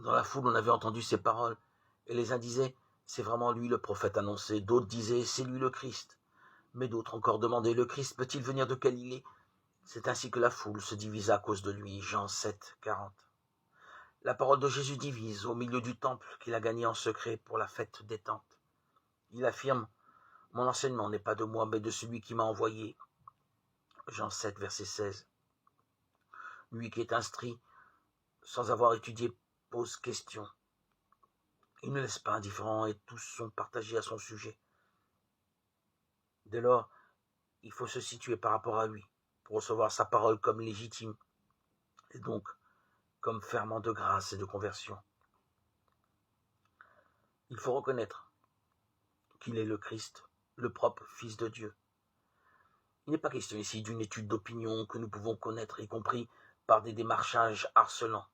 Dans la foule, on avait entendu ces paroles, et les uns disaient, c'est vraiment lui le prophète annoncé, d'autres disaient, c'est lui le Christ, mais d'autres encore demandaient, le Christ peut-il venir de Galilée? C'est ainsi que la foule se divisa à cause de lui. Jean 7, 40. La parole de Jésus divise au milieu du temple qu'il a gagné en secret pour la fête des tentes. Il affirme, mon enseignement n'est pas de moi, mais de celui qui m'a envoyé. Jean 7, verset 16. Lui qui est instruit, sans avoir étudié, pose question. Il ne laisse pas indifférent et tous sont partagés à son sujet. Dès lors, il faut se situer par rapport à lui, pour recevoir sa parole comme légitime, et donc comme ferment de grâce et de conversion. Il faut reconnaître qu'il est le Christ, le propre Fils de Dieu. Il n'est pas question ici d'une étude d'opinion que nous pouvons connaître, y compris par des démarchages harcelants.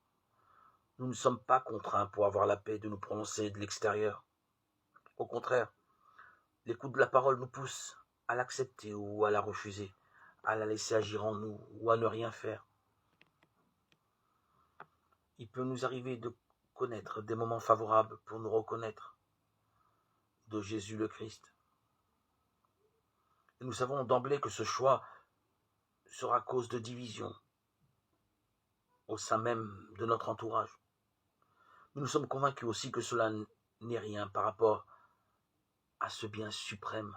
Nous ne sommes pas contraints pour avoir la paix de nous prononcer de l'extérieur. Au contraire, l'écoute de la parole nous pousse à l'accepter ou à la refuser, à la laisser agir en nous ou à ne rien faire. Il peut nous arriver de connaître des moments favorables pour nous reconnaître de Jésus le Christ. Et nous savons d'emblée que ce choix sera cause de division au sein même de notre entourage. Nous sommes convaincus aussi que cela n'est rien par rapport à ce bien suprême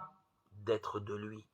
d'être de lui.